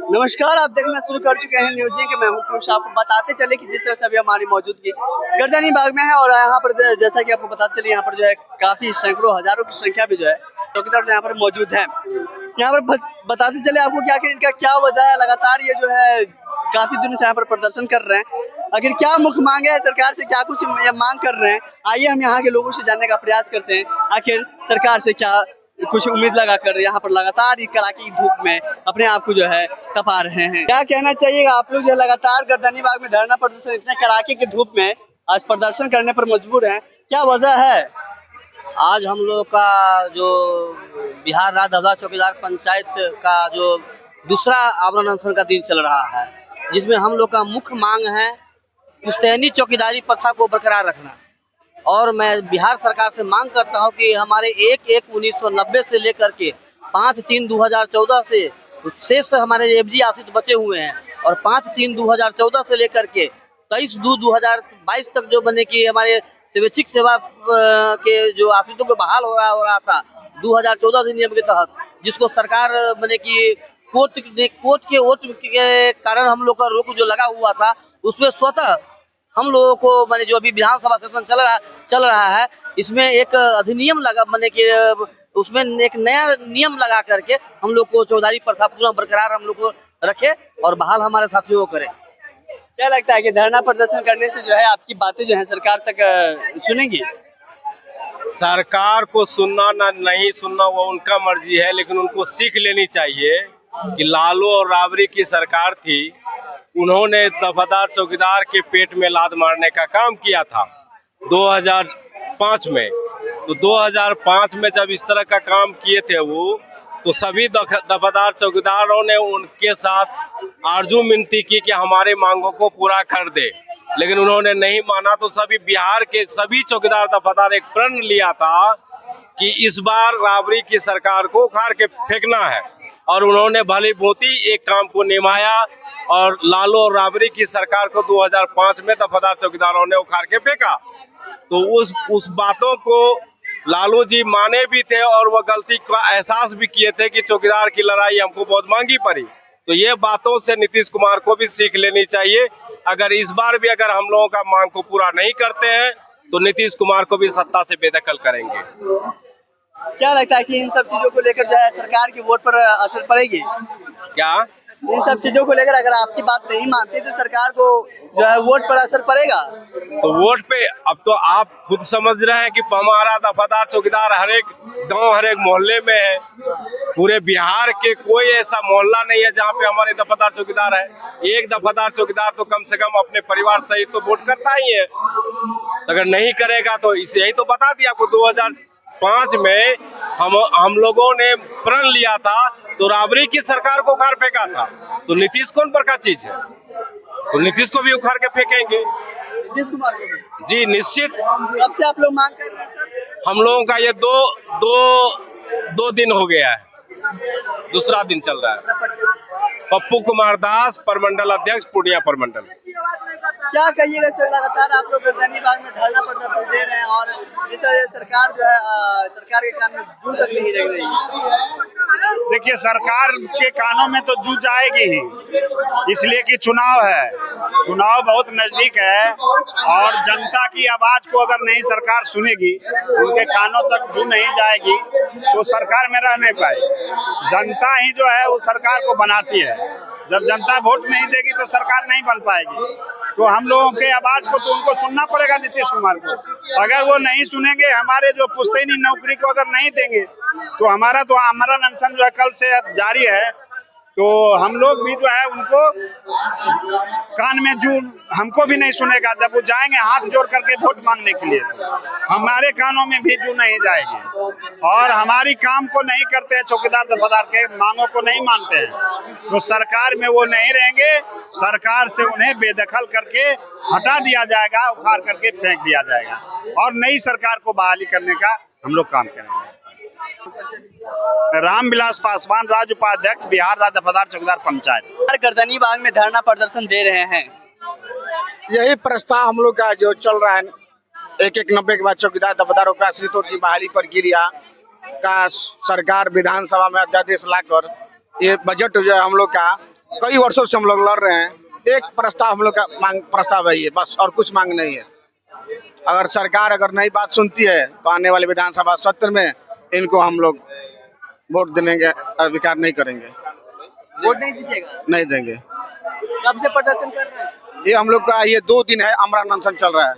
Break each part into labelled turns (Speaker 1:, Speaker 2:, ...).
Speaker 1: नमस्कार, आप देखना शुरू कर चुके हैं न्यूज़ के। मैं हूं पीयूष। आपको बताते चले कि जिस तरह से अभी हमारी मौजूदगी गर्दनी बाग में है और यहाँ पर जैसा कि आपको बताते चले, यहाँ पर जो है काफी सैकड़ों हजारों की संख्या में जो है चौकीदार यहाँ पर मौजूद है। यहाँ पर बताते चले आपको कि आखिर इनका क्या वजह है, लगातार ये जो है काफी दिनों से यहाँ पर प्रदर्शन कर रहे हैं। आखिर क्या मुख्य मांगे है सरकार से, क्या कुछ ये मांग कर रहे हैं, आइए हम यहाँ के लोगों से जानने का प्रयास करते हैं। आखिर सरकार से क्या कुछ उम्मीद लगा कर यहाँ पर लगातार इस कड़ाके की धूप में अपने आप को जो है तपा रहे हैं। क्या कहना चाहिएगा आप लोग जो लगातार गर्दनी बाग में धरना प्रदर्शन इतने कड़ाके की धूप में आज प्रदर्शन करने पर मजबूर हैं, क्या वजह है?
Speaker 2: आज हम लोग का जो बिहार राज्य हवलदार चौकीदार पंचायत का जो दूसरा आमरण अनशन का दिन चल रहा है, जिसमें हम लोग का मुख्य मांग है पुश्तैनी चौकीदारी प्रथा को बरकरार रखना। और मैं बिहार सरकार से मांग करता हूं कि हमारे 1/1/1990 से लेकर के 5/3/2014 से शेष हमारे एफजी आश्रित बचे हुए हैं, और 5/3/2014 से लेकर के 23/2/2022 तक जो बने कि हमारे स्वैच्छिक सेवा के जो आश्रितों को बहाल हो रहा था 2014 अधिनियम के तहत, जिसको सरकार बने कि कोर्ट के वोट के कारण हम लोग का रोक जो लगा हुआ था, उसमें स्वतः हम लोगों को माने जो अभी विधानसभा सेशन चल रहा है, इसमें एक अधिनियम लगा बने कि उसमें एक नया नियम लगा करके हम लोग को चौकीदारी प्रथा पुनः बरकरार हम लोग को रखे और बहाल हमारे साथियों को करे।
Speaker 1: क्या लगता है कि धरना प्रदर्शन करने से जो है आपकी बातें जो है सरकार तक सुनेंगी?
Speaker 3: सरकार को सुनना ना नहीं सुनना वो उनका मर्जी है, लेकिन उनको सीख लेनी चाहिए कि लालू और राबड़ी की सरकार थी, उन्होंने दफादार चौकीदार के पेट में लात मारने का काम किया था 2005 में। तो 2005 में जब इस तरह का काम किए थे वो, तो सभी दफादार चौकीदारों ने उनके साथ आरजू मिनती की कि हमारे मांगों को पूरा कर दे, लेकिन उन्होंने नहीं माना। तो सभी बिहार के सभी चौकीदार दफादार एक प्रण लिया था कि इस बार राबड़ी की सरकार को उखाड़ के फेंकना है, और उन्होंने भली भांति एक काम को निभाया और लालू और राबड़ी की सरकार को 2005 में दफादार चौकीदारों ने उखाड़ के फेंका। तो उस बातों को लालू जी माने भी थे और वह गलती का एहसास भी किए थे कि चौकीदार की लड़ाई हमको बहुत महंगी पड़ी। तो ये बातों से नीतीश कुमार को भी सीख लेनी चाहिए। अगर इस बार भी अगर हम लोगों का मांग को पूरा नहीं करते हैं तो नीतीश कुमार को भी सत्ता से बेदखल करेंगे।
Speaker 1: क्या लगता है कि इन सब चीजों को लेकर जो है सरकार की वोट पर असर पड़ेगी?
Speaker 3: क्या
Speaker 1: इन सब चीजों को लेकर अगर आपकी बात नहीं मानती तो सरकार को जो है वोट पर असर पड़ेगा?
Speaker 3: तो वोट पे अब तो आप खुद समझ रहे हैं कि हमारा दफादार चौकीदार हर एक गांव हर एक मोहल्ले में है। पूरे बिहार के कोई ऐसा मोहल्ला नहीं है जहां पे हमारे दफादार चौकीदार है। एक दफादार चौकीदार तो कम से कम अपने परिवार सहित तो वोट करता ही है। अगर नहीं करेगा तो इसे यही तो बता दिया आपको। 2005 में हम लोगों ने प्रण लिया था तो राबड़ी की सरकार को उखाड़ फेंका था। तो नीतीश कौन प्रकार चीज है? तो नीतीश को भी उखाड़ के फेंकेंगे।
Speaker 1: नीतीश कुमार को भी? जी
Speaker 3: निश्चित।
Speaker 1: कब से आप लोग मांग कर रहे हैं सर?
Speaker 3: हम लोगों का ये दो दिन हो गया है, दूसरा दिन चल रहा है। पप्पू कुमार दास, प्रमंडल अध्यक्ष, पूर्णिया प्रमंडल।
Speaker 1: क्या कहिएगा सर, लगातार आप लोग गर्दनी बाग में धरना प्रदर्शन दे रहे हैं और इस सरकार जो है सरकार के कान में जू तक नहीं लग रही है।
Speaker 4: देखिए, सरकार के कानों में तो जू जाएगी ही, इसलिए कि चुनाव है, चुनाव बहुत नजदीक है और जनता की आवाज को अगर नहीं सरकार सुनेगी, उनके कानों तक जू नहीं जाएगी तो सरकार में रह नहीं पाएगी। जनता ही जो है वो सरकार को बनाती है। जब जनता वोट नहीं देगी तो सरकार नहीं बन पाएगी। तो हम लोगों के आवाज को तो उनको सुनना पड़ेगा, नीतीश कुमार को। अगर वो नहीं सुनेंगे, हमारे जो पुश्तैनी नौकरी को अगर नहीं देंगे तो हमारा तो आमरण अनशन जो है कल से जारी है। तो हम लोग भी जो है उनको कान में जू हमको भी नहीं सुनेगा। जब वो जाएंगे हाथ जोड़ करके वोट मांगने के लिए, तो हमारे कानों में भी जू नहीं जाएगी। और हमारी काम को नहीं करते हैं, चौकीदार दफादार के मांगों को नहीं मानते हैं, तो सरकार में वो नहीं रहेंगे। सरकार से उन्हें बेदखल करके हटा दिया जाएगा, उखाड़ करके फेंक दिया जाएगा और नई सरकार को बहाली करने का हम लोग काम करेंगे। रामविलास पासवान, राज्य उपाध्यक्ष, बिहार राज्य दफादार चौकीदार पंचायत।
Speaker 1: गर्दनी बाग में धरना प्रदर्शन दे रहे हैं,
Speaker 5: यही प्रस्ताव हम लोग का जो चल रहा है 1/1/90 के बाद चौकीदार दफादारों का आश्रितों की बहाली प्रक्रिया का सरकार विधानसभा में अध्यादेश लाकर ये बजट जो है हम लोग का कई वर्षों से हम लोग लड़ रहे हैं। एक प्रस्ताव हम लोग का मांग प्रस्ताव है ये, बस, और कुछ मांग नहीं है। अगर सरकार अगर नई बात सुनती है तो आने वाले विधानसभा सत्र में इनको हम लोग वोट देंगे, स्वीकार नहीं करेंगे,
Speaker 1: वोट नहीं दीजिएगा?
Speaker 5: नहीं देंगे।
Speaker 1: कब से प्रदर्शन कर रहे हैं?
Speaker 5: ये हम लोग का ये 2 दिन है आमरण अनशन चल रहा है।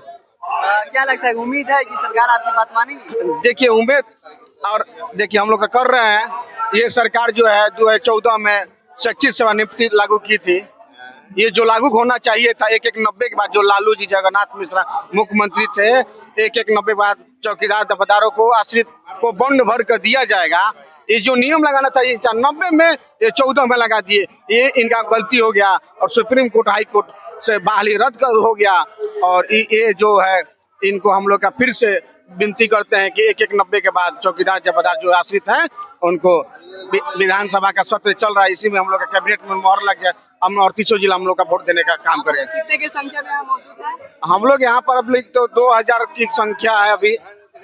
Speaker 1: क्या लगता है, उम्मीद है कि सरकार आपकी बात मानेगी?
Speaker 5: देखिए उम्मीद, और देखिए हम लोग का कर रहे हैं। ये सरकार जो है 2014 में शैक्षिक सेवानिवृत्ति लागू की थी। ये जो लागू होना चाहिए था 1-1-90 के बाद, जो लालू जी जगन्नाथ मिश्रा मुख्यमंत्री थे, 1-1-90 के बाद चौकीदार दफादारों को आश्रित को बॉन्ड भर कर दिया जाएगा। ये जो नियम लगाना था ये 90 में, ये 14 में लगा दिए। ये इनका गलती हो गया और सुप्रीम कोर्ट हाई कोर्ट से बहाली रद्द कर हो गया। और ये जो है इनको हम लोग का फिर से विनती करते हैं कि 1-1-90 के बाद चौकीदार दफादार जो आश्रित हैं उनको विधानसभा का सत्र चल रहा है, इसी में हम लोग का कैबिनेट में मोहर लग जाए, हम और 300 जिला हम लोग का वोट देने का काम करें।
Speaker 1: कितने की संख्या में यहाँ मौजूद है?
Speaker 5: हम लोग यहाँ पर अभी तो 2000 की संख्या है, अभी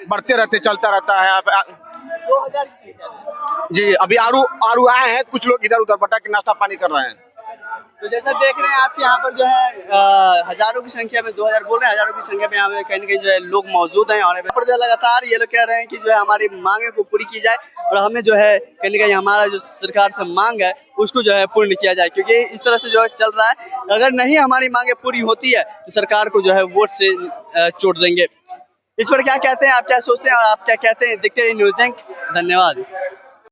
Speaker 5: बढ़ते रहते चलता रहता है।
Speaker 1: 2000 की संख्या।
Speaker 5: जी, अभी आरू आए हैं, कुछ लोग इधर उधर भटक के नाश्ता पानी कर रहे हैं।
Speaker 1: तो जैसा देख रहे हैं आपके यहाँ पर जो है हजारों की संख्या में, 2000 बोल रहे हैं, हजारों की संख्या में यहाँ पे कहीं न कहीं जो है लोग मौजूद हैं। और यहाँ पर जो लगातार ये लोग कह रहे हैं कि जो है हमारी मांगे को पूरी की जाए और हमें जो है कहीं न कहीं हमारा जो सरकार से मांग है उसको जो है पूर्ण किया जाए, क्योंकि इस तरह से जो है चल रहा है। अगर नहीं हमारी मांगे पूरी होती है तो सरकार को जो है वोट से चोट देंगे। इस पर क्या कहते हैं आप, क्या सोचते हैं और आप क्या कहते हैं? देखते रहिए न्यूज़ एंक। धन्यवाद।